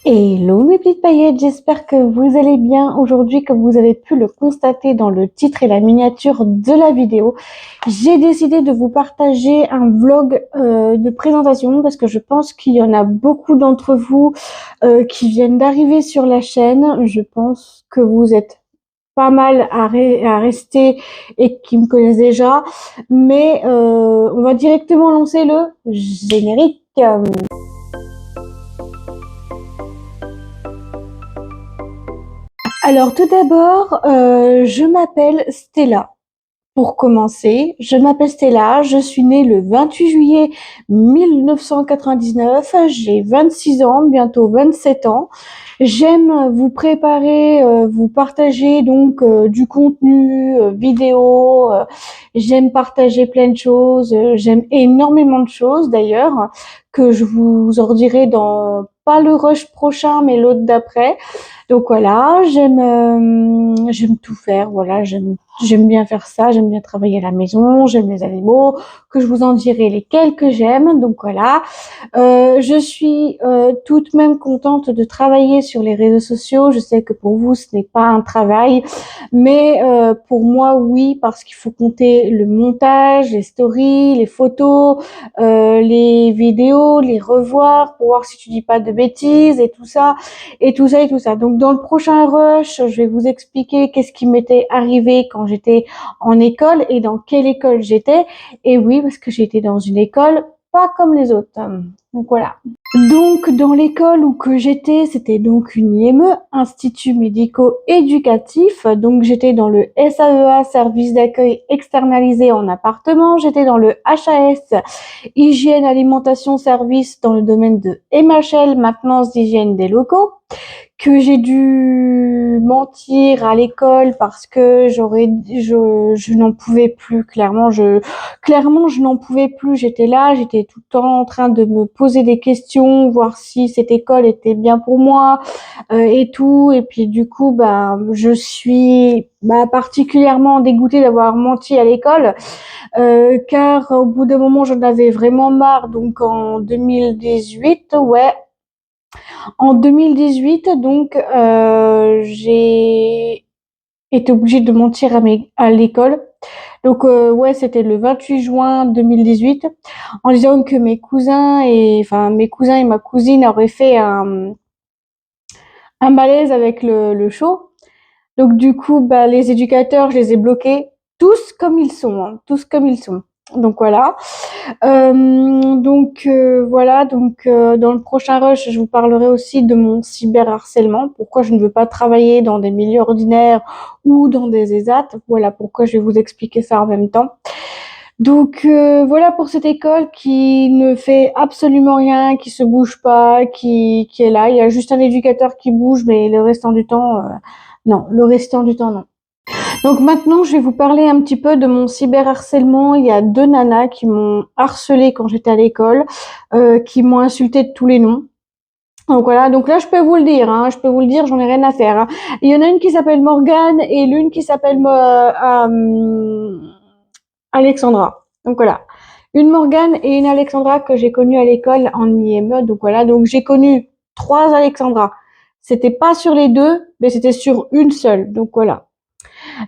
Hello mes petites paillettes, j'espère que vous allez bien aujourd'hui. Comme vous avez pu le constater dans le titre et la miniature de la vidéo, j'ai décidé de vous partager un vlog de présentation parce que je pense qu'il y en a beaucoup d'entre vous qui viennent d'arriver sur la chaîne. Je pense que vous êtes pas mal à rester et qui me connaissent déjà, mais on va directement lancer le générique. Alors tout d'abord, je m'appelle Stella. Pour commencer, je m'appelle Stella, je suis née le 28 juillet 1999, j'ai 26 ans, bientôt 27 ans. J'aime vous préparer, vous partager donc du contenu vidéo, j'aime partager plein de choses, j'aime énormément de choses d'ailleurs, que je vous en dirai dans pas le rush prochain mais l'autre d'après. Donc voilà, j'aime tout faire, voilà, j'aime bien faire ça, j'aime bien travailler à la maison, j'aime les animaux, que je vous en dirai lesquels que j'aime. Donc voilà, je suis toute même contente de travailler sur les réseaux sociaux. Je sais que pour vous, ce n'est pas un travail, mais pour moi, oui, parce qu'il faut compter le montage, les stories, les photos, les vidéos, les revoir pour voir si tu dis pas de bêtises et tout ça, et tout ça, et tout ça. Donc dans le prochain rush, je vais vous expliquer qu'est-ce qui m'était arrivé quand j'étais en école et dans quelle école j'étais. Et oui, parce que j'étais dans une école pas comme les autres. Donc voilà. Donc dans l'école où que j'étais, c'était donc une IME, Institut médico-éducatif. Donc j'étais dans le SAEA, service d'accueil externalisé en appartement. J'étais dans le HAS, hygiène, alimentation, service dans le domaine de MHL, maintenance d'hygiène des locaux, que j'ai dû mentir à l'école parce que je n'en pouvais plus. Clairement je n'en pouvais plus. J'étais là, j'étais tout le temps en train de me poser des questions, voir si cette école était bien pour moi, et tout. Et puis du coup, je suis particulièrement dégoûtée d'avoir menti à l'école, car au bout d'un moment j'en avais vraiment marre. Donc en 2018, ouais. En 2018, donc, j'ai été obligée de mentir à l'école. Donc, ouais, c'était le 28 juin 2018, en disant que mes cousins et ma cousine auraient fait un malaise avec le show. Donc, du coup, les éducateurs, je les ai bloqués, tous comme ils sont, hein, tous comme ils sont. Donc voilà. Dans le prochain rush, je vous parlerai aussi de mon cyberharcèlement, pourquoi je ne veux pas travailler dans des milieux ordinaires ou dans des ESAT. Voilà pourquoi je vais vous expliquer ça en même temps. Donc voilà pour cette école qui ne fait absolument rien, qui se bouge pas, qui est là. Il y a juste un éducateur qui bouge, mais le restant du temps, non. Le restant du temps, non. Donc maintenant, je vais vous parler un petit peu de mon cyberharcèlement. Il y a deux nanas qui m'ont harcelée quand j'étais à l'école, qui m'ont insulté de tous les noms. Donc voilà, donc là je peux vous le dire, hein, j'en ai rien à faire. Hein. Il y en a une qui s'appelle Morgane et l'une qui s'appelle Alexandra. Donc voilà, une Morgane et une Alexandra que j'ai connues à l'école en IME. Donc voilà, donc j'ai connu trois Alexandra. C'était pas sur les deux, mais c'était sur une seule. Donc voilà.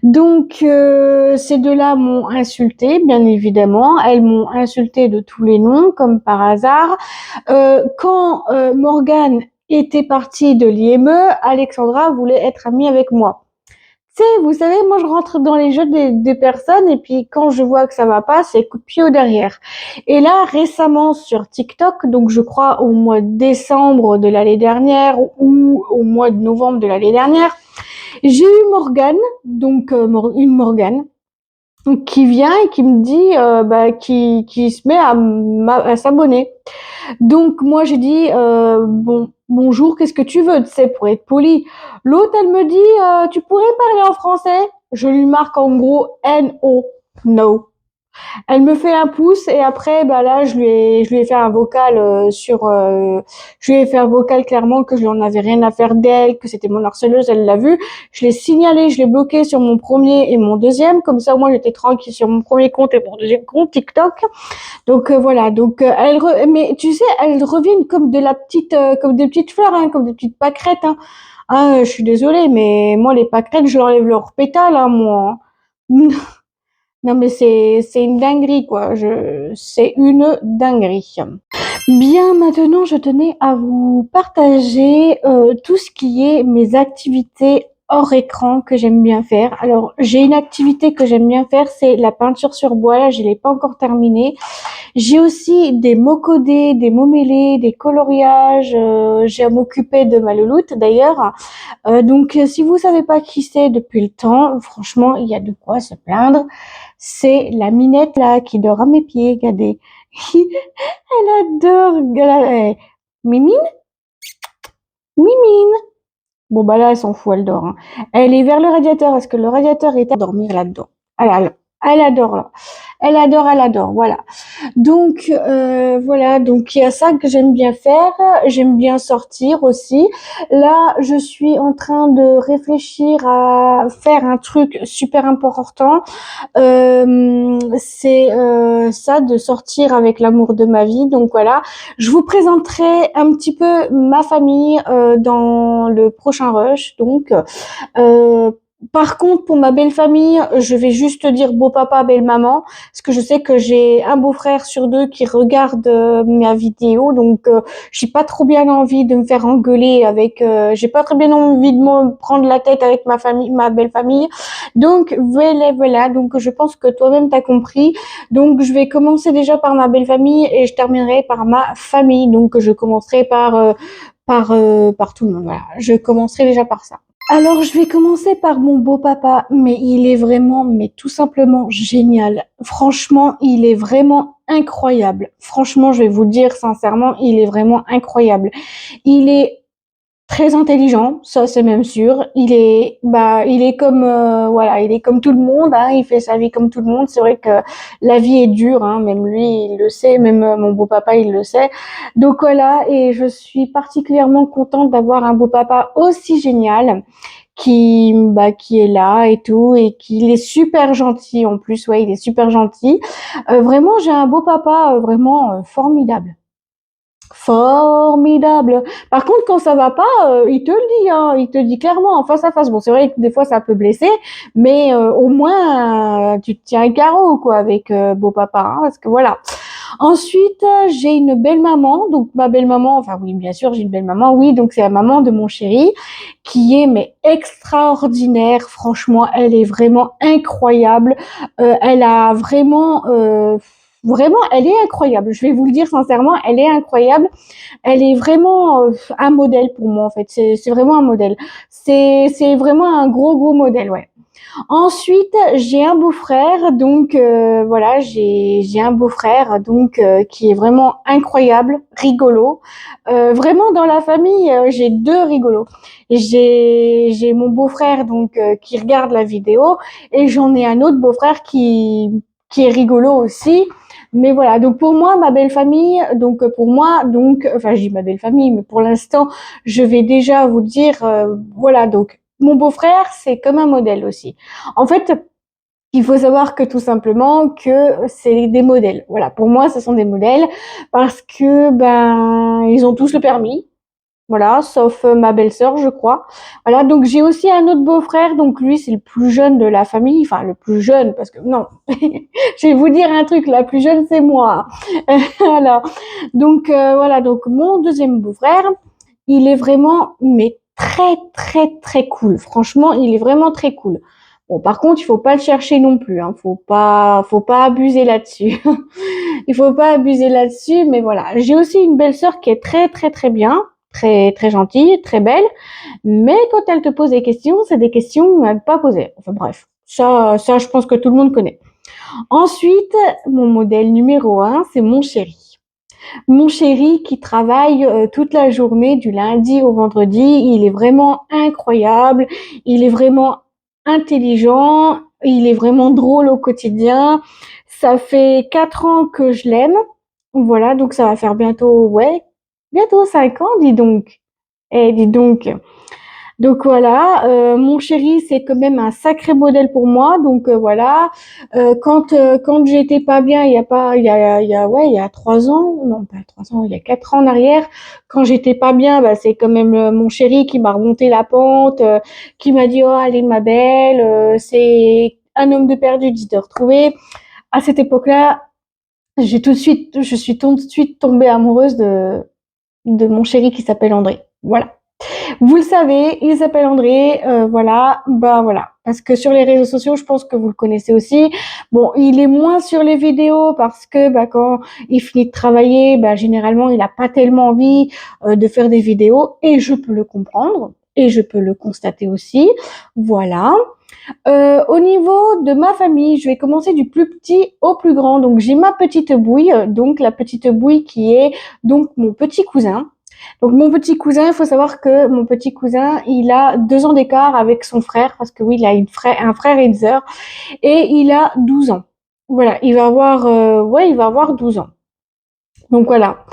Donc ces deux-là m'ont insulté, bien évidemment. Elles m'ont insulté de tous les noms, comme par hasard. Quand Morgane était partie de l'IME, Alexandra voulait être amie avec moi. Tu sais, vous savez, moi je rentre dans les jeux des personnes et puis quand je vois que ça va pas, c'est coup de pied au derrière. Et là, récemment sur TikTok, donc je crois au mois de décembre de l'année dernière ou au mois de novembre de l'année dernière, j'ai eu Morgane, donc une Morgane, qui vient et qui me dit, qui se met à s'abonner. Donc moi j'ai dit, bonjour, qu'est-ce que tu veux, tu sais, pour être poli. L'autre elle me dit, tu pourrais parler en français. Je lui marque en gros NO, no. Elle me fait un pouce et après, bah là, je lui ai fait un vocal je lui ai fait un vocal clairement que je n'en avais rien à faire d'elle, que c'était mon harceleuse, elle l'a vu. Je l'ai signalé, je l'ai bloqué sur mon premier et mon deuxième, comme ça, moi, j'étais tranquille sur mon premier compte et mon deuxième compte TikTok. Donc voilà, donc mais tu sais, elles reviennent comme de la petite, comme des petites fleurs, hein, comme des petites pâquerettes. Hein. Ah, je suis désolée, mais moi, les pâquerettes, je leur enlève leurs pétales, hein, moi. Non, mais c'est une dinguerie, quoi. C'est une dinguerie. Bien, maintenant, je tenais à vous partager tout ce qui est mes activités hors écran que j'aime bien faire. Alors, j'ai une activité que j'aime bien faire, c'est la peinture sur bois. Là, je l'ai pas encore terminée. J'ai aussi des mots codés, des mots mêlés, des coloriages. J'ai à m'occuper de ma louloute, d'ailleurs. Donc, si vous savez pas qui c'est depuis le temps, franchement, il y a de quoi se plaindre. C'est la minette là qui dort à mes pieds, regardez. Elle adore. Mimine, Mimine. Bon bah là, elle s'en fout, elle dort. Hein. Elle est vers le radiateur parce que le radiateur est à dormir là-dedans. Elle adore là. Elle adore. Voilà. Donc voilà, donc il y a ça que j'aime bien faire. J'aime bien sortir aussi. Là, je suis en train de réfléchir à faire un truc super important. C'est ça, de sortir avec l'amour de ma vie. Donc voilà, je vous présenterai un petit peu ma famille dans le prochain rush. Donc euh, par contre, pour ma belle famille, je vais juste dire beau papa, belle maman, parce que je sais que j'ai un beau-frère sur deux qui regarde ma vidéo, donc j'ai pas trop bien envie de me faire engueuler avec, j'ai pas très bien envie de me prendre la tête avec ma famille, ma belle famille. Donc voilà, donc je pense que toi-même t'as compris. Donc je vais commencer déjà par ma belle famille et je terminerai par ma famille. Donc je commencerai par tout le monde. Voilà, je commencerai déjà par ça. Alors, je vais commencer par mon beau papa, mais il est vraiment, mais tout simplement génial. Franchement, il est vraiment incroyable. Franchement, je vais vous le dire sincèrement, il est vraiment incroyable. Il est très intelligent, ça c'est même sûr. Il est comme, voilà, il est comme tout le monde, hein, il fait sa vie comme tout le monde. C'est vrai que la vie est dure, hein, même lui il le sait, même mon beau papa il le sait. Donc voilà, et je suis particulièrement contente d'avoir un beau papa aussi génial qui est là et tout et qu'il est super gentil en plus. Ouais, il est super gentil. Vraiment, j'ai un beau papa vraiment formidable. Formidable. Par contre, quand ça va pas, il te le dit, hein, il te le dit clairement en face à face. Bon, c'est vrai que des fois ça peut blesser, mais au moins tu te tiens un carreau quoi avec beau papa, hein, parce que voilà. Ensuite, j'ai une belle maman, donc ma belle maman, enfin oui, bien sûr, j'ai une belle maman, oui, donc c'est la maman de mon chéri, qui est mais extraordinaire. Franchement, elle est vraiment incroyable. Elle a vraiment, elle est incroyable. Je vais vous le dire sincèrement, elle est incroyable. Elle est vraiment un modèle pour moi en fait. C'est vraiment un modèle. C'est vraiment un gros modèle, ouais. Ensuite, j'ai un beau-frère, donc voilà, j'ai un beau-frère donc qui est vraiment incroyable, rigolo. Vraiment dans la famille, j'ai deux rigolos. J'ai mon beau-frère donc qui regarde la vidéo et j'en ai un autre beau-frère qui est rigolo aussi. Mais voilà, donc pour moi, ma belle famille, donc pour moi, donc, enfin, je dis ma belle famille, mais pour l'instant, je vais déjà vous dire, voilà, donc mon beau-frère, c'est comme un modèle aussi. En fait, il faut savoir que tout simplement que c'est des modèles. Voilà, pour moi, ce sont des modèles parce que ben ils ont tous le permis. Voilà, sauf ma belle-sœur, je crois. Voilà, donc j'ai aussi un autre beau-frère, donc lui c'est le plus jeune de la famille, enfin le plus jeune parce que non, je vais vous dire un truc, la plus jeune c'est moi. Voilà. Donc voilà, donc mon deuxième beau-frère, il est vraiment mais très cool. Franchement, il est vraiment très cool. Bon, par contre, il faut pas le chercher non plus, hein. Faut pas abuser là-dessus. Il faut pas abuser là-dessus, mais voilà. J'ai aussi une belle-sœur qui est très bien, très gentille, très belle, mais quand elle te pose des questions, c'est des questions à ne pas poser. Enfin bref, ça, je pense que tout le monde connaît. Ensuite, mon modèle numéro un, c'est mon chéri. Mon chéri qui travaille toute la journée du lundi au vendredi, il est vraiment incroyable, il est vraiment intelligent, il est vraiment drôle au quotidien. Ça fait 4 ans que je l'aime. Voilà, donc ça va faire bientôt 5 ans, dis donc. Dis donc. Donc voilà, mon chéri, c'est quand même un sacré modèle pour moi. Donc voilà, quand j'étais pas bien, il y a 3 ans, non pas 3 ans, il y a 4 ans en arrière, quand j'étais pas bien, bah c'est quand même mon chéri qui m'a remonté la pente, qui m'a dit oh allez ma belle, c'est un homme de perdu, 10 de retrouvé. À cette époque-là, je suis tout de suite tombée amoureuse de mon chéri qui s'appelle André. Voilà. Vous le savez, il s'appelle André, voilà, bah voilà. Parce que sur les réseaux sociaux, je pense que vous le connaissez aussi. Bon, il est moins sur les vidéos parce que bah, quand il finit de travailler, bah, généralement, il n'a pas tellement envie de faire des vidéos et je peux le comprendre et je peux le constater aussi. Voilà. Au niveau de ma famille, je vais commencer du plus petit au plus grand. Donc j'ai ma petite bouille, donc la petite bouille qui est donc mon petit cousin. Donc mon petit cousin, il faut savoir que mon petit cousin, il a 2 ans d'écart avec son frère, parce que oui, il a un frère et une sœur, et il a 12 ans. Voilà, il va avoir 12 ans. Donc voilà.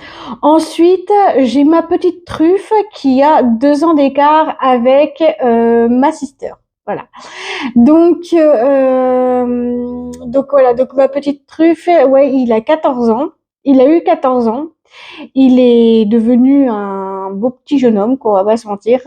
Ensuite, j'ai ma petite truffe qui a 2 ans d'écart avec ma sister. Voilà. Donc voilà, donc ma petite truffe, ouais, il a 14 ans. Il a eu 14 ans. Il est devenu un beau petit jeune homme, qu'on va pas se mentir.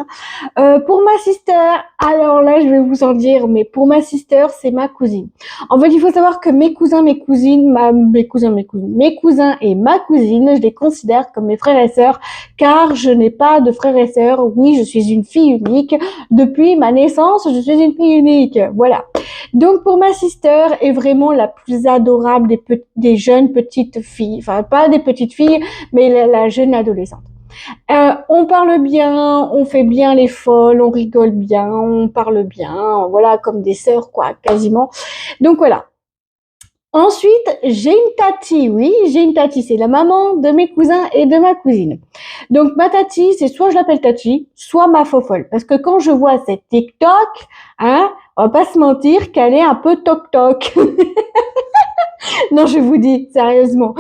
Pour ma sister, alors là, je vais vous en dire, mais pour ma sister, c'est ma cousine. En fait, il faut savoir que mes cousins, mes cousines, mes cousins et ma cousine, je les considère comme mes frères et sœurs, car je n'ai pas de frères et sœurs. Oui, je suis une fille unique. Depuis ma naissance, je suis une fille unique. Voilà. Donc pour ma sister est vraiment la plus adorable des jeunes petites filles, enfin pas des petites filles, mais la jeune adolescente. On parle bien, on fait bien les folles, on rigole bien, on parle bien, voilà, comme des sœurs, quoi, quasiment. Donc voilà. Ensuite, j'ai une tati, oui, j'ai une tati, c'est la maman de mes cousins et de ma cousine. Donc ma tati, c'est soit je l'appelle tati, soit ma fofolle. Parce que quand je vois cette TikTok, hein, on va pas se mentir qu'elle est un peu toc-toc. Non, je vous dis, sérieusement,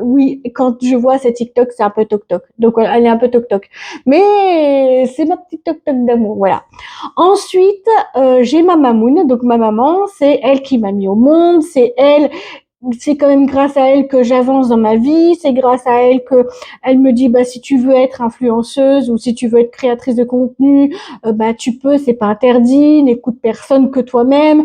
oui, quand je vois ces TikTok, c'est un peu toc-toc. Donc voilà, elle est un peu toc-toc. Mais c'est ma petite toc-toc d'amour, voilà. Ensuite, j'ai ma mamoune. Donc ma maman, c'est elle qui m'a mis au monde, c'est quand même grâce à elle que j'avance dans ma vie, c'est grâce à elle que elle me dit bah si tu veux être influenceuse ou si tu veux être créatrice de contenu, bah tu peux, c'est pas interdit, n'écoute personne que toi-même,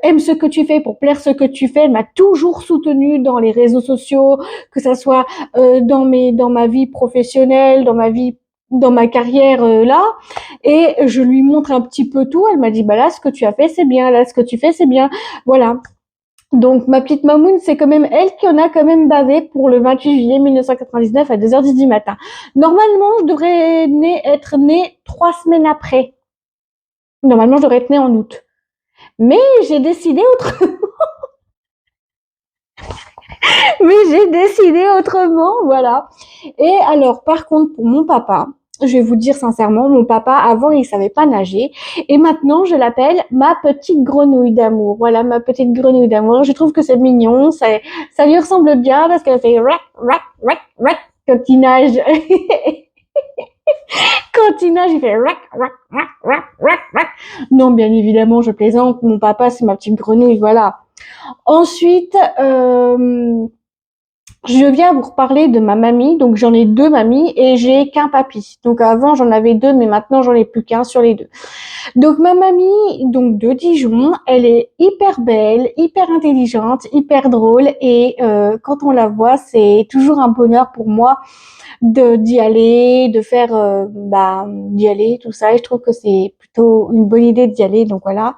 aime ce que tu fais pour plaire ce que tu fais. Elle m'a toujours soutenue dans les réseaux sociaux, que ça soit dans ma vie professionnelle, dans ma carrière là, et je lui montre un petit peu tout. Elle m'a dit bah là ce que tu as fait c'est bien, là ce que tu fais c'est bien, voilà. Donc ma petite Mamoun, c'est quand même elle qui en a quand même bavé pour le 28 juillet 1999 à 2h10 du matin. Normalement, je devrais être née 3 semaines après. Normalement, je devrais être née en août. Mais j'ai décidé autrement. Mais j'ai décidé autrement, voilà. Et alors, par contre, pour mon papa, je vais vous dire sincèrement, mon papa, avant, il savait pas nager. Et maintenant, je l'appelle ma petite grenouille d'amour. Voilà, ma petite grenouille d'amour. Je trouve que c'est mignon. Ça lui ressemble bien parce qu'elle fait rac, rac, rac, rac quand il nage. Quand il nage, il fait rac, rac, rac, rac, rac, rac. Non, bien évidemment, je plaisante. Mon papa, c'est ma petite grenouille. Voilà. Ensuite, je viens vous reparler de ma mamie. Donc j'en ai 2 mamies et j'ai qu'un papy. Donc avant j'en avais 2, mais maintenant j'en ai plus qu'un sur les 2. Donc ma mamie, donc de Dijon, elle est hyper belle, hyper intelligente, hyper drôle et quand on la voit, c'est toujours un bonheur pour moi de d'y aller, de faire d'y aller, tout ça. Et je trouve que c'est plutôt une bonne idée d'y aller. Donc voilà.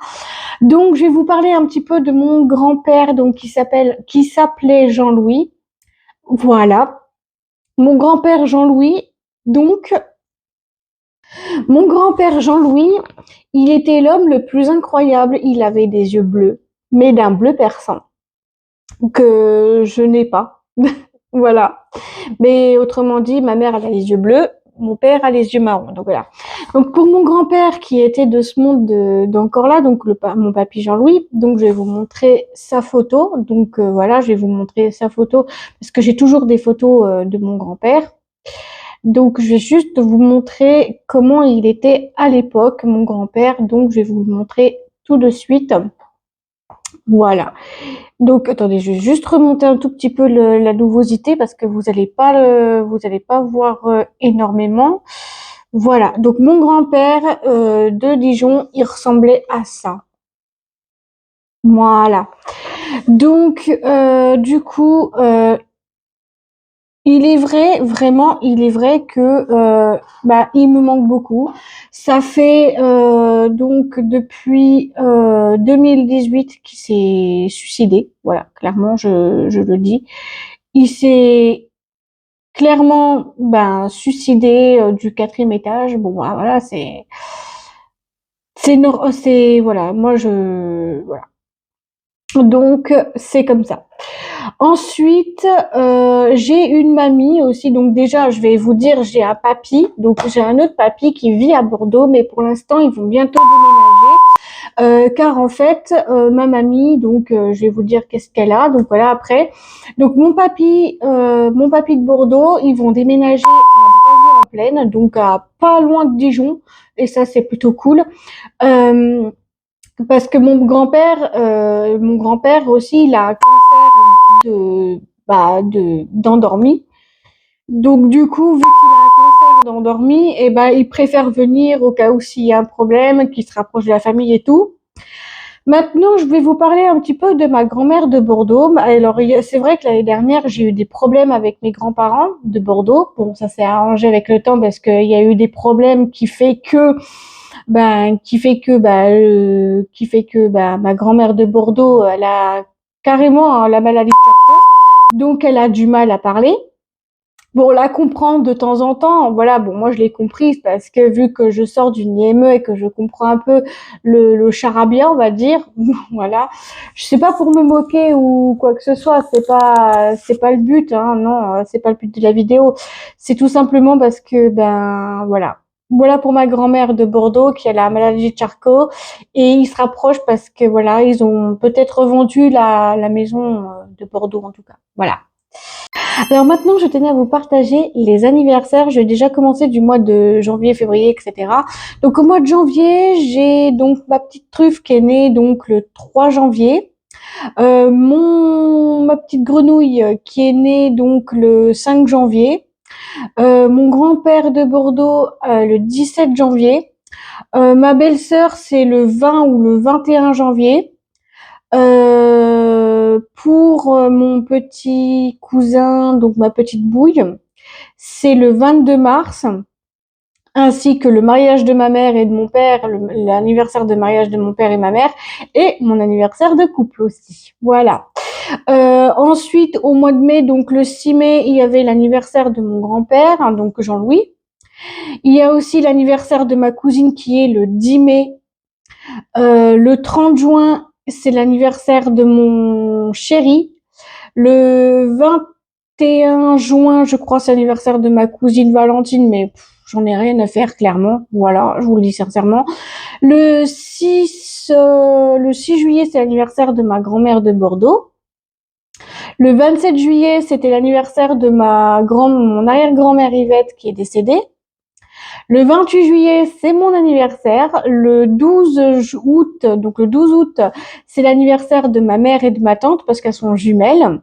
Donc je vais vous parler un petit peu de mon grand-père, donc qui s'appelait Jean-Louis. Voilà. Mon grand-père Jean-Louis, donc, mon grand-père Jean-Louis, il était l'homme le plus incroyable. Il avait des yeux bleus, mais d'un bleu perçant, que je n'ai pas. Voilà. Mais autrement dit, ma mère, elle a les yeux bleus. mon père a les yeux marrons. Donc voilà. Donc pour mon grand-père qui était de ce monde d'encore là, donc mon papy Jean-Louis, donc je vais vous montrer sa photo. Donc voilà, je vais vous montrer sa photo parce que j'ai toujours des photos de mon grand-père. Donc je vais juste vous montrer comment il était à l'époque, mon grand-père. Donc je vais vous le montrer tout de suite. Voilà. Donc attendez, je vais juste remonter un tout petit peu la nouveauté parce que vous allez pas voir énormément. Voilà. Donc mon grand-père de Dijon, il ressemblait à ça. Voilà. Donc du coup, il est vrai, vraiment, il est vrai que il me manque beaucoup. Ça fait donc depuis 2018 qu'il s'est suicidé. Voilà, clairement, je le dis. Il s'est clairement suicidé du 4e étage. Bon, voilà, c'est voilà, moi je voilà. Donc c'est comme ça. Ensuite, j'ai une mamie aussi. Donc déjà, je vais vous dire, j'ai un papy. Donc j'ai un autre papy qui vit à Bordeaux, mais pour l'instant, ils vont bientôt déménager. Car en fait, ma mamie, donc je vais vous dire qu'est-ce qu'elle a. Donc voilà, après. Donc mon papy de Bordeaux, ils vont déménager à Braveux-en-Plaine, donc à pas loin de Dijon. Et ça, c'est plutôt cool. Parce que mon grand-père aussi, il a un cancer d'endormi. Donc du coup, vu qu'il a un cancer d'endormi, et il préfère venir au cas où s'il y a un problème, qu'il se rapproche de la famille et tout. Maintenant, je vais vous parler un petit peu de ma grand-mère de Bordeaux. Alors, c'est vrai que l'année dernière, j'ai eu des problèmes avec mes grands-parents de Bordeaux. Bon, ça s'est arrangé avec le temps parce qu'il y a eu des problèmes qui fait que ma grand-mère de Bordeaux, elle a carrément la maladie de Charcot, donc elle a du mal à parler. Bon, la comprendre de temps en temps, voilà, bon, moi je l'ai comprise parce que vu que je sors d'une IME et que je comprends un peu le charabia, on va dire, voilà. Je sais pas pour me moquer ou quoi que ce soit, c'est pas le but, hein, non, c'est pas le but de la vidéo. C'est tout simplement parce que, voilà. Voilà pour ma grand-mère de Bordeaux qui a la maladie de Charcot et ils se rapprochent parce que voilà, ils ont peut-être revendu la maison de Bordeaux en tout cas. Voilà. Alors maintenant, je tenais à vous partager les anniversaires. J'ai déjà commencé du mois de janvier, février, etc. Donc au mois de janvier, j'ai donc ma petite truffe qui est née donc le 3 janvier. Ma petite grenouille qui est née donc le 5 janvier. Mon grand-père de Bordeaux le 17 janvier. Ma belle-sœur, c'est le 20 ou le 21 janvier. Pour mon petit cousin, donc ma petite bouille, c'est le 22 mars, ainsi que le mariage de ma mère et de mon père, l'anniversaire de mariage de mon père et ma mère, et mon anniversaire de couple aussi. Voilà. Ensuite, au mois de mai, donc le 6 mai, il y avait l'anniversaire de mon grand-père, hein, donc Jean-Louis. Il y a aussi l'anniversaire de ma cousine qui est le 10 mai. Le 30 juin, c'est l'anniversaire de mon chéri. Le 21 juin, je crois, c'est l'anniversaire de ma cousine Valentine, mais j'en ai rien à faire, clairement. Voilà, je vous le dis sincèrement. Le 6 juillet, c'est l'anniversaire de ma grand-mère de Bordeaux. Le 27 juillet, c'était l'anniversaire de mon arrière-grand-mère Yvette qui est décédée. Le 28 juillet, c'est mon anniversaire. Le 12 août, donc le 12 août, c'est l'anniversaire de ma mère et de ma tante parce qu'elles sont jumelles.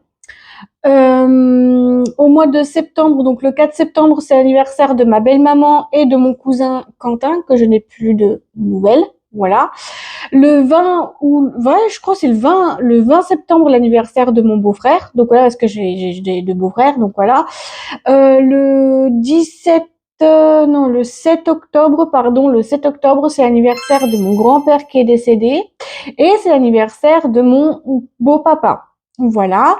Au mois de septembre, donc le 4 septembre, c'est l'anniversaire de ma belle-maman et de mon cousin Quentin, que je n'ai plus de nouvelles. Voilà. Le 20 je crois que c'est le 20 septembre, l'anniversaire de mon beau-frère. Donc voilà, parce que j'ai deux beaux-frères, donc voilà. Le 7 octobre, c'est l'anniversaire de mon grand-père qui est décédé. Et c'est l'anniversaire de mon beau-papa. Voilà.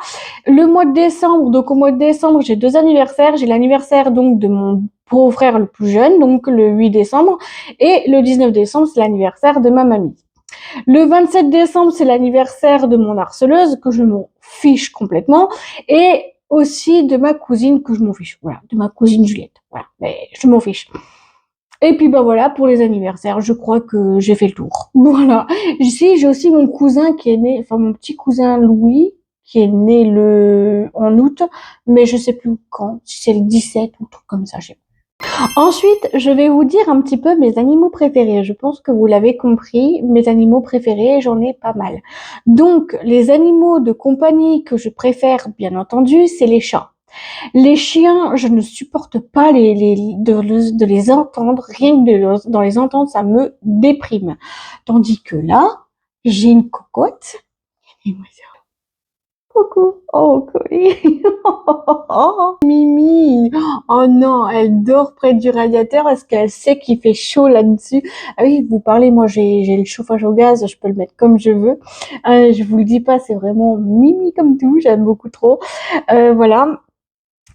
Le mois de décembre, donc au mois de décembre, j'ai 2 anniversaires. J'ai l'anniversaire donc de mon beau-frère le plus jeune, donc le 8 décembre. Et le 19 décembre, c'est l'anniversaire de ma mamie. Le 27 décembre, c'est l'anniversaire de mon harceleuse, que je m'en fiche complètement. Et aussi de ma cousine que je m'en fiche. Voilà, de ma cousine Juliette. Voilà, mais je m'en fiche. Et puis bah voilà, pour les anniversaires, je crois que j'ai fait le tour. Voilà. Ici, j'ai aussi mon cousin qui est né, enfin mon petit cousin Louis, qui est né en août, mais je sais plus quand, si c'est le 17 ou un truc comme ça, je sais pas. Ensuite, je vais vous dire un petit peu mes animaux préférés. Je pense que vous l'avez compris, mes animaux préférés, j'en ai pas mal. Donc, les animaux de compagnie que je préfère, bien entendu, c'est les chats. Les chiens, je ne supporte pas de les entendre. Rien que dans les entendre, ça me déprime. Tandis que là, j'ai une cocotte. Et moi, c'est coucou. Oh, Coé. Oh, Mimi. Oh non, elle dort près du radiateur parce qu'elle sait qu'il fait chaud là-dessus. Ah oui, vous parlez, moi j'ai le chauffage au gaz, je peux le mettre comme je veux. Je vous le dis pas, c'est vraiment Mimi comme tout, j'aime beaucoup trop. Voilà.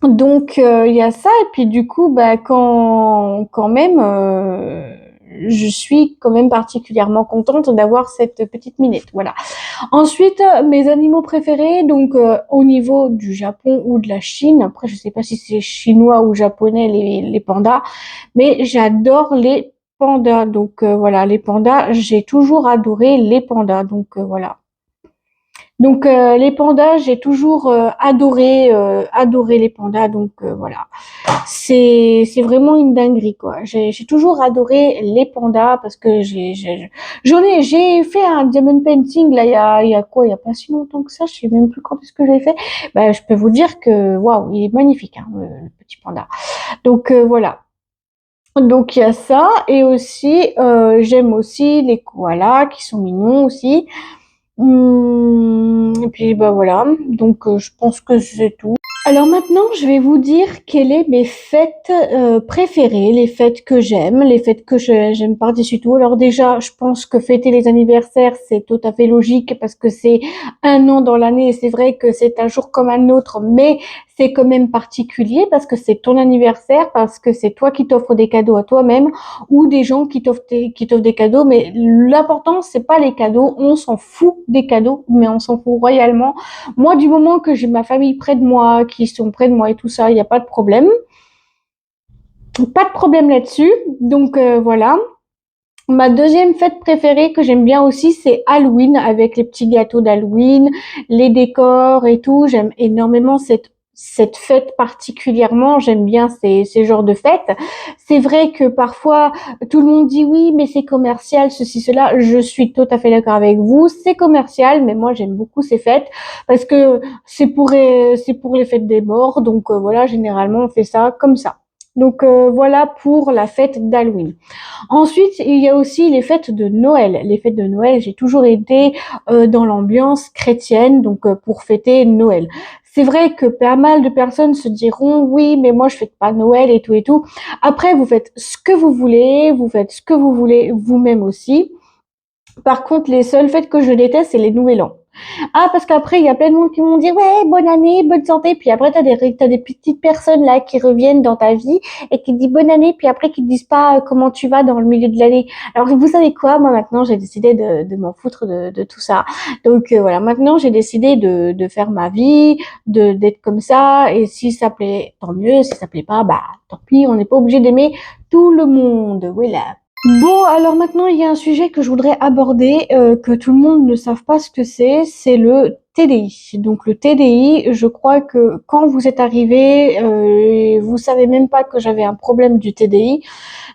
Donc il y a ça et puis du coup bah quand même je suis quand même particulièrement contente d'avoir cette petite minette. Voilà. Ensuite mes animaux préférés donc au niveau du Japon ou de la Chine. Après je sais pas si c'est chinois ou japonais les pandas, mais j'adore les pandas. Donc voilà, les pandas, j'ai toujours adoré les pandas. Donc voilà. Donc les pandas, j'ai toujours adoré les pandas. Donc voilà, c'est vraiment une dinguerie quoi. J'ai toujours adoré les pandas parce que j'ai fait un diamond painting là il y a quoi, il y a pas si longtemps que ça, je sais même plus quand est-ce que j'ai fait. Bah je peux vous dire que waouh, il est magnifique hein, le petit panda. Donc voilà. Donc il y a ça et aussi j'aime aussi les koalas qui sont mignons aussi. Et puis bah voilà, donc je pense que c'est tout. Alors maintenant, je vais vous dire quelles sont mes fêtes préférées, les fêtes que j'aime, les fêtes que j'aime par-dessus tout. Alors déjà, je pense que fêter les anniversaires, c'est tout à fait logique parce que c'est un an dans l'année et c'est vrai que c'est un jour comme un autre, mais c'est quand même particulier parce que c'est ton anniversaire, parce que c'est toi qui t'offres des cadeaux à toi-même ou des gens qui t'offrent des cadeaux. Mais l'important, c'est pas les cadeaux, on s'en fout des cadeaux, mais on s'en fout royalement. Moi, du moment que j'ai ma famille près de moi, qui sont près de moi et tout ça, il n'y a pas de problème. Pas de problème là-dessus. Donc voilà. Ma deuxième fête préférée que j'aime bien aussi, c'est Halloween avec les petits gâteaux d'Halloween, les décors et tout. J'aime énormément cette fête particulièrement. J'aime bien ces genres de fêtes. C'est vrai que parfois tout le monde dit oui, mais c'est commercial, ceci, cela. Je suis tout à fait d'accord avec vous. C'est commercial, mais moi j'aime beaucoup ces fêtes parce que c'est pour les fêtes des morts. Donc voilà, généralement on fait ça comme ça. Donc voilà pour la fête d'Halloween. Ensuite, il y a aussi les fêtes de Noël. Les fêtes de Noël, j'ai toujours été dans l'ambiance chrétienne, donc pour fêter Noël. C'est vrai que pas mal de personnes se diront oui, mais moi je fête pas Noël et tout et tout. Après, vous faites ce que vous voulez, vous faites ce que vous voulez vous-même aussi. Par contre, les seules fêtes que je déteste, c'est les Nouvel An. Ah, parce qu'après, il y a plein de monde qui vont dire, ouais, bonne année, bonne santé. Puis après, t'as des petites personnes là qui reviennent dans ta vie et qui te disent bonne année, puis après qui te disent pas comment tu vas dans le milieu de l'année. Alors, vous savez quoi? Moi, maintenant, j'ai décidé de m'en foutre de tout ça. Donc, voilà. Maintenant, j'ai décidé de faire ma vie, d'être comme ça. Et si ça plaît, tant mieux. Si ça plaît pas, bah, tant pis. On n'est pas obligé d'aimer tout le monde. Voilà. Bon, alors maintenant, il y a un sujet que je voudrais aborder, que tout le monde ne savent pas ce que c'est le TDI. Donc le TDI, je crois que quand vous êtes arrivé, vous savez même pas que j'avais un problème du TDI.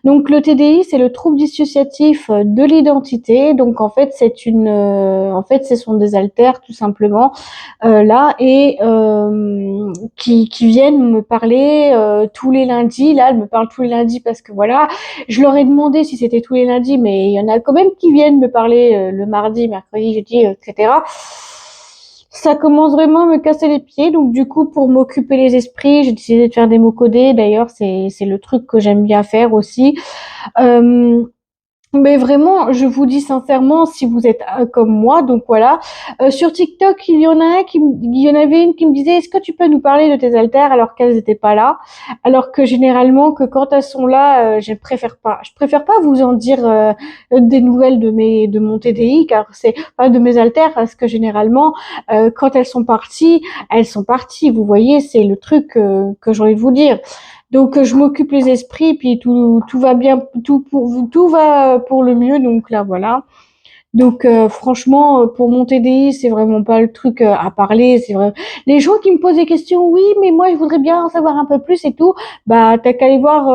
Donc le TDI, c'est le trouble dissociatif de l'identité. Donc en fait, ce sont des haltères tout simplement là et qui viennent me parler tous les lundis. Là, elles me parlent tous les lundis parce que voilà, je leur ai demandé si c'était tous les lundis, mais il y en a quand même qui viennent me parler le mardi, mercredi, jeudi, etc. Ça commence vraiment à me casser les pieds. Donc du coup, pour m'occuper les esprits, j'ai décidé de faire des mots codés. D'ailleurs, c'est le truc que j'aime bien faire aussi. Euh, Mais vraiment, je vous dis sincèrement, si vous êtes comme moi, donc voilà. Sur TikTok, il y en avait une qui me disait, est-ce que tu peux nous parler de tes haltères alors qu'elles n'étaient pas là? Alors que généralement, que quand elles sont là, je préfère pas. Je préfère pas vous en dire des nouvelles de mon TDI, car c'est pas de mes haltères, parce que généralement, quand elles sont parties. Vous voyez, c'est le truc que j'ai envie de vous dire. Donc je m'occupe les esprits, puis tout va bien, tout va pour le mieux. Donc là voilà. Donc franchement, pour mon TDI, c'est vraiment pas le truc à parler. C'est vrai. Les gens qui me posent des questions, oui, mais moi je voudrais bien en savoir un peu plus et tout. Bah t'as qu'à aller voir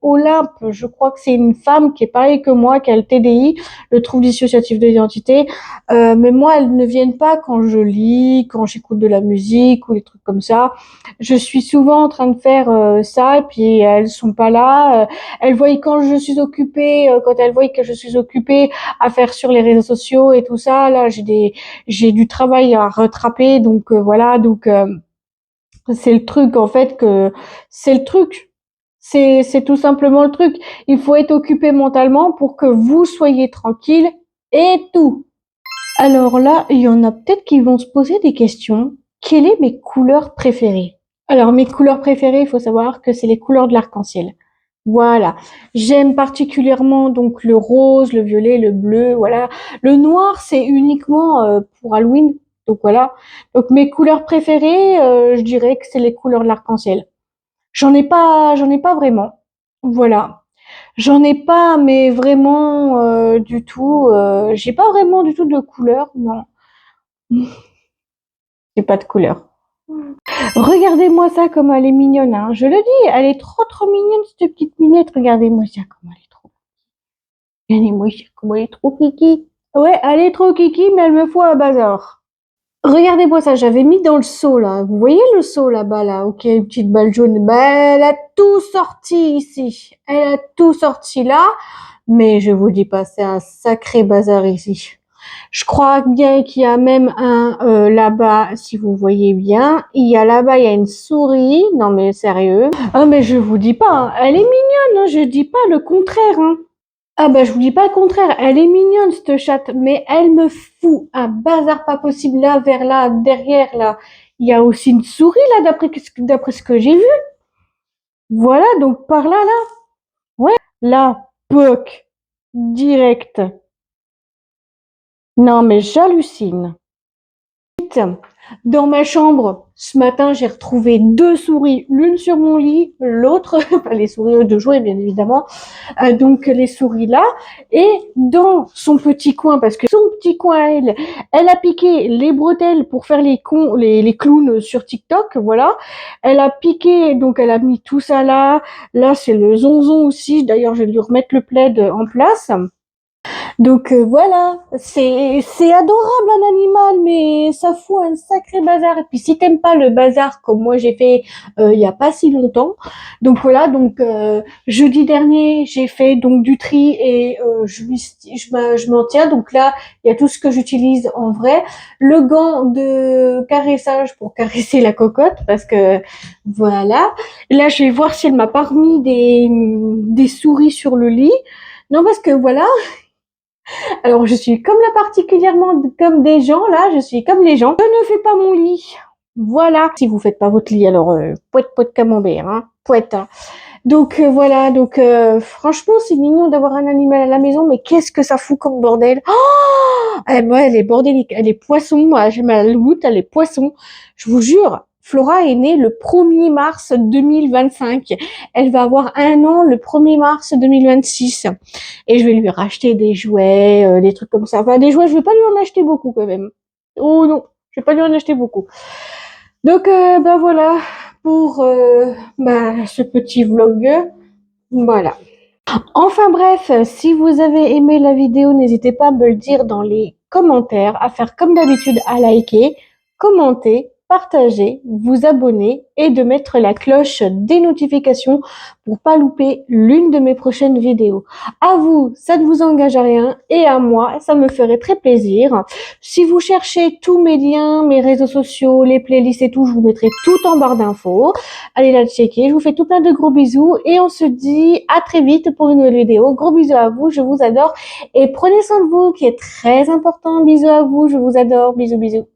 Olympe. Je crois que c'est une femme qui est pareille que moi, qui a le TDI, le trouble dissociatif de l'identité. Mais moi, elles ne viennent pas quand je lis, quand j'écoute de la musique ou des trucs comme ça. Je suis souvent en train de faire ça et puis elles sont pas là. Elles voient quand je suis occupée, quand elles voient que je suis occupée à faire sur les réseaux sociaux et tout ça. Là, j'ai du travail à rattraper, donc voilà. Donc c'est le truc en fait que c'est le truc. C'est tout simplement le truc. Il faut être occupé mentalement pour que vous soyez tranquille et tout. Alors là, il y en a peut-être qui vont se poser des questions. Quelles sont mes couleurs préférées? Alors mes couleurs préférées, il faut savoir que c'est les couleurs de l'arc-en-ciel. Voilà. J'aime particulièrement donc le rose, le violet, le bleu, voilà. Le noir, c'est uniquement pour Halloween. Donc voilà. Donc mes couleurs préférées, je dirais que c'est les couleurs de l'arc-en-ciel. J'en ai pas vraiment. Voilà. J'en ai pas, mais vraiment du tout. J'ai pas vraiment du tout de couleur, non. J'ai pas de couleur. Regardez-moi ça comme elle est mignonne, hein. Je le dis, elle est trop trop mignonne cette petite minette. Regardez-moi ça comme elle est trop. Regardez-moi ça comme elle est trop kiki. Ouais, elle est trop kiki, mais elle me fout un bazar. Regardez-moi ça, j'avais mis dans le seau là. Vous voyez le seau là-bas là, ok, une petite balle jaune. Ben, elle a tout sorti ici. Elle a tout sorti là. Mais je vous dis pas, c'est un sacré bazar ici. Je crois bien qu'il y a même un là-bas, si vous voyez bien. Il y a là-bas, il y a une souris. Non mais sérieux. Ah mais je vous dis pas, hein, elle est mignonne. Hein, je dis pas le contraire. Hein. Ah bah je vous dis pas le contraire. Elle est mignonne cette chatte, mais elle me fout un bazar pas possible là, vers là, derrière là. Il y a aussi une souris là, d'après ce que j'ai vu. Voilà, donc par là là. Ouais, là, poc, direct. Non mais j'hallucine. Dans ma chambre, ce matin, j'ai retrouvé deux souris, l'une sur mon lit, l'autre, les souris de jouer, bien évidemment, donc les souris là, et dans son petit coin, parce que son petit coin, elle a piqué les bretelles pour faire les clowns sur TikTok, voilà. Elle a piqué, donc elle a mis tout ça là. Là, c'est le zonzon aussi. D'ailleurs, je vais lui remettre le plaid en place. Donc voilà, c'est adorable un animal, mais ça fout un sacré bazar. Et puis si t'aimes pas le bazar comme moi j'ai fait il y a pas si longtemps, donc voilà, donc jeudi dernier j'ai fait donc du tri et je m'en tiens. Donc là il y a tout ce que j'utilise en vrai, le gant de caressage pour caresser la cocotte parce que voilà. Là je vais voir si elle m'a pas remis des souris sur le lit. Non parce que voilà. Alors, je suis comme là particulièrement comme des gens, là, je suis comme les gens. Je ne fais pas mon lit. Voilà. Si vous faites pas votre lit, alors, poète camembert, hein. Poète, hein. Donc, voilà. Donc, franchement, c'est mignon d'avoir un animal à la maison, mais qu'est-ce que ça fout comme bordel? Oh! Moi, elle est bordélique. Elle est poisson. Moi, j'ai ma louloute, elle est poisson. Je vous jure. Flora est née le 1er mars 2025. Elle va avoir un an le 1er mars 2026. Et je vais lui racheter des jouets, des trucs comme ça. Enfin, des jouets, je vais pas lui en acheter beaucoup quand même. Oh non, je vais pas lui en acheter beaucoup. Donc, ben voilà pour ce petit vlog. Voilà. Enfin bref, si vous avez aimé la vidéo, n'hésitez pas à me le dire dans les commentaires, à faire comme d'habitude, à liker, commenter, partager, vous abonner et de mettre la cloche des notifications pour pas louper l'une de mes prochaines vidéos. À vous, ça ne vous engage à rien et à moi, ça me ferait très plaisir. Si vous cherchez tous mes liens, mes réseaux sociaux, les playlists et tout, je vous mettrai tout en barre d'infos. Allez la checker. Je vous fais tout plein de gros bisous et on se dit à très vite pour une nouvelle vidéo. Gros bisous à vous, je vous adore et prenez soin de vous qui est très important. Bisous à vous, je vous adore. Bisous, bisous.